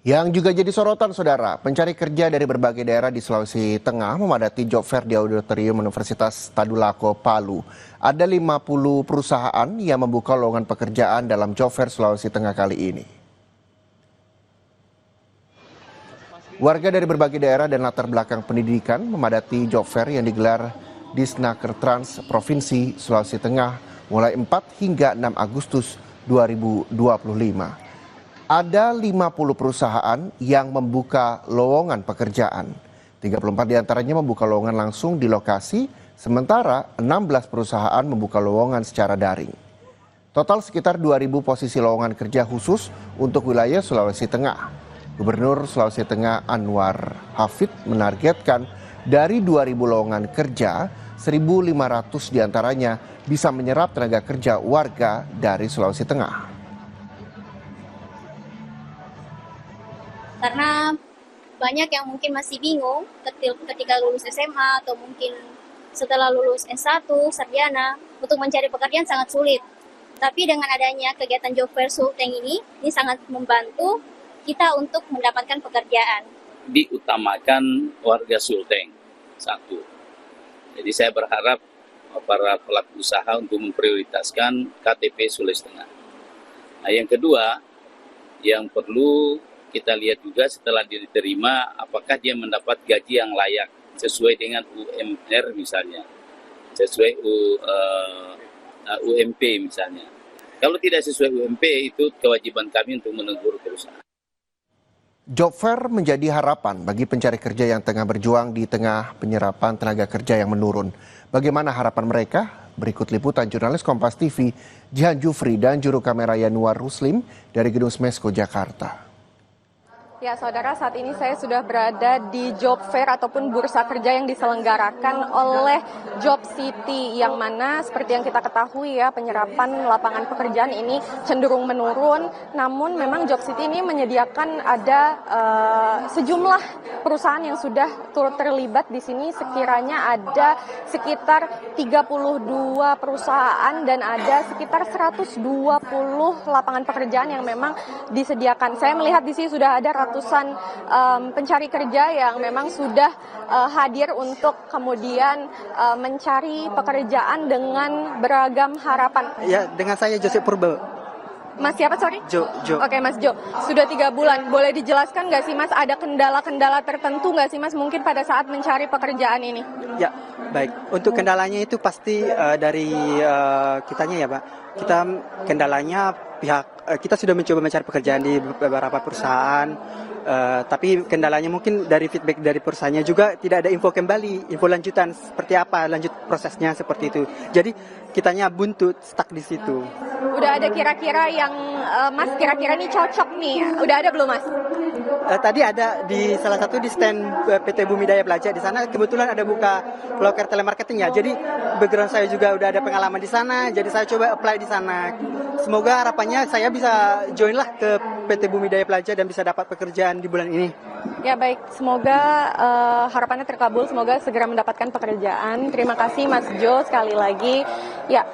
Yang juga jadi sorotan, saudara, pencari kerja dari berbagai daerah di Sulawesi Tengah memadati job fair di Auditorium Universitas Tadulako, Palu. Ada 50 perusahaan yang membuka lowongan pekerjaan dalam job fair Sulawesi Tengah kali ini. Warga dari berbagai daerah dan latar belakang pendidikan memadati job fair yang digelar di Snaker Trans Provinsi Sulawesi Tengah mulai 4 hingga 6 Agustus 2025. Ada 50 perusahaan yang membuka lowongan pekerjaan. 34 diantaranya membuka lowongan langsung di lokasi, sementara 16 perusahaan membuka lowongan secara daring. Total sekitar 2.000 posisi lowongan kerja khusus untuk wilayah Sulawesi Tengah. Gubernur Sulawesi Tengah Anwar Hafid menargetkan dari 2.000 lowongan kerja, 1.500 diantaranya bisa menyerap tenaga kerja warga dari Sulawesi Tengah. Karena banyak yang mungkin masih bingung ketika lulus SMA atau mungkin setelah lulus S1, sarjana, untuk mencari pekerjaan sangat sulit. Tapi dengan adanya kegiatan Job Fair Sulteng ini sangat membantu kita untuk mendapatkan pekerjaan. Diutamakan warga Sulteng, satu. Jadi saya berharap para pelaku usaha untuk memprioritaskan KTP Sulawesi Tengah. Nah, yang kedua, yang perlu kita lihat juga setelah diterima apakah dia mendapat gaji yang layak sesuai dengan UMR misalnya, sesuai UMP misalnya. Kalau tidak sesuai UMP, itu kewajiban kami untuk menegur perusahaan. Job fair menjadi harapan bagi pencari kerja yang tengah berjuang di tengah penyerapan tenaga kerja yang menurun. Bagaimana harapan mereka? Berikut liputan jurnalis Kompas TV Jihan Jufri dan juru kamera Yanuar Ruslim dari Gedung Smesko, Jakarta. Ya saudara, saat ini saya sudah berada di job fair ataupun bursa kerja yang diselenggarakan oleh Job City, yang mana seperti yang kita ketahui ya, penyerapan lapangan pekerjaan ini cenderung menurun. Namun memang Job City ini menyediakan ada sejumlah perusahaan yang sudah turut terlibat di sini. Sekiranya ada sekitar 32 perusahaan dan ada sekitar 120 lapangan pekerjaan yang memang disediakan. Saya melihat di sini sudah ada ratusan pencari kerja yang memang sudah hadir untuk kemudian mencari pekerjaan dengan beragam harapan. Ya, dengan saya Joseph Purba. Mas siapa, sorry? Jo. Oke, Mas Jo. Sudah 3 bulan. Boleh dijelaskan nggak sih, Mas, ada kendala-kendala tertentu nggak sih, Mas, mungkin pada saat mencari pekerjaan ini? Ya, baik. Untuk kendalanya itu pasti dari kitanya ya, Pak. Kendalanya kita sudah mencoba mencari pekerjaan di beberapa perusahaan, tapi kendalanya mungkin dari feedback dari perusahaannya juga tidak ada info kembali, info lanjutan seperti apa, lanjut prosesnya seperti itu. Jadi kitanya buntu, stuck di situ. Udah ada kira-kira yang Mas kira-kira ini cocok nih? Udah ada belum, Mas? Tadi ada di salah satu di stand PT Bumi Daya Belajar, di sana kebetulan ada buka loker telemarketing ya. Jadi background saya juga udah ada pengalaman di sana, jadi saya coba apply di sana. Semoga harapannya saya bisa join lah ke PT Bumi Daya Belajar dan bisa dapat pekerjaan di bulan ini. Ya baik, semoga harapannya terkabul, semoga segera mendapatkan pekerjaan. Terima kasih Mas Jo sekali lagi. Ya,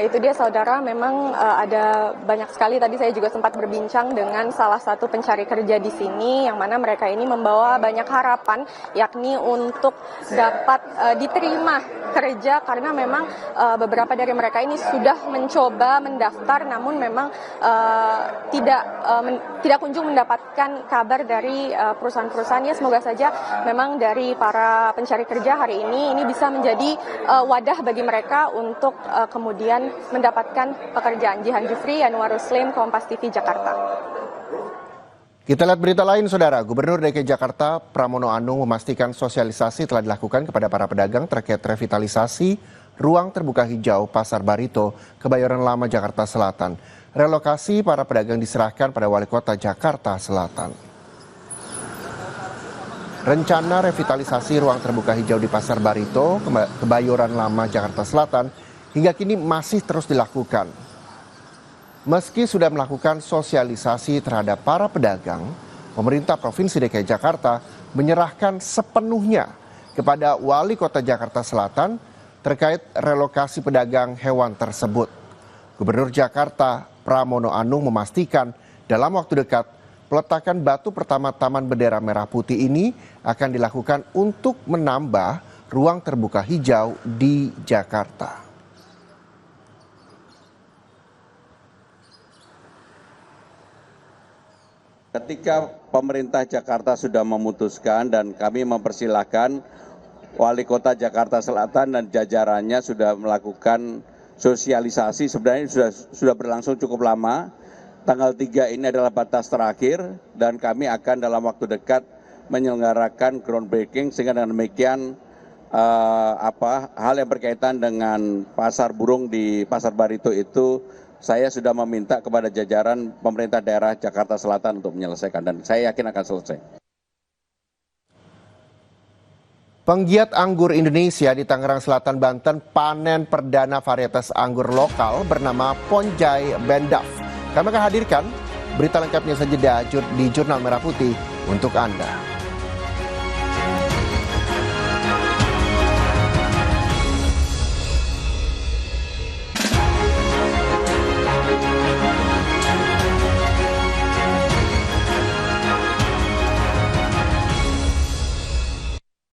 itu dia saudara, memang ada banyak sekali, tadi saya juga sempat berbincang dengan salah satu pencari kerja di sini, yang mana mereka ini membawa banyak harapan, yakni untuk dapat diterima kerja, karena memang beberapa dari mereka ini sudah mencoba mendaftar, namun memang tidak kunjung mendapatkan kabar dari perusahaan-perusahaannya. Semoga saja memang dari para pencari kerja hari ini bisa menjadi wadah bagi mereka untuk kemudian mendapatkan pekerjaan. Jihan Jufri, Yanuar Ruslim, Kompas TV, Jakarta. Kita lihat berita lain, saudara. Gubernur DKI Jakarta Pramono Anung memastikan sosialisasi telah dilakukan kepada para pedagang terkait revitalisasi ruang terbuka hijau Pasar Barito, Kebayoran Lama, Jakarta Selatan. Relokasi para pedagang diserahkan pada Wali Kota Jakarta Selatan. Rencana revitalisasi ruang terbuka hijau di Pasar Barito, Kebayoran Lama, Jakarta Selatan hingga kini masih terus dilakukan. Meski sudah melakukan sosialisasi terhadap para pedagang, pemerintah Provinsi DKI Jakarta menyerahkan sepenuhnya kepada Wali Kota Jakarta Selatan terkait relokasi pedagang hewan tersebut. Gubernur Jakarta Pramono Anung memastikan dalam waktu dekat peletakan batu pertama Taman Bendera Merah Putih ini akan dilakukan untuk menambah ruang terbuka hijau di Jakarta. Ketika pemerintah Jakarta sudah memutuskan dan kami mempersilahkan Wali Kota Jakarta Selatan dan jajarannya sudah melakukan sosialisasi, sebenarnya sudah berlangsung cukup lama. Tanggal 3 ini adalah batas terakhir dan kami akan dalam waktu dekat menyelenggarakan groundbreaking sehingga dengan demikian hal yang berkaitan dengan pasar burung di Pasar Barito itu saya sudah meminta kepada jajaran pemerintah daerah Jakarta Selatan untuk menyelesaikan dan saya yakin akan selesai. Penggiat anggur Indonesia di Tangerang Selatan, Banten panen perdana varietas anggur lokal bernama Ponjai Bendaf. Kami akan hadirkan berita lengkapnya saja di Jurnal Merah Putih untuk Anda.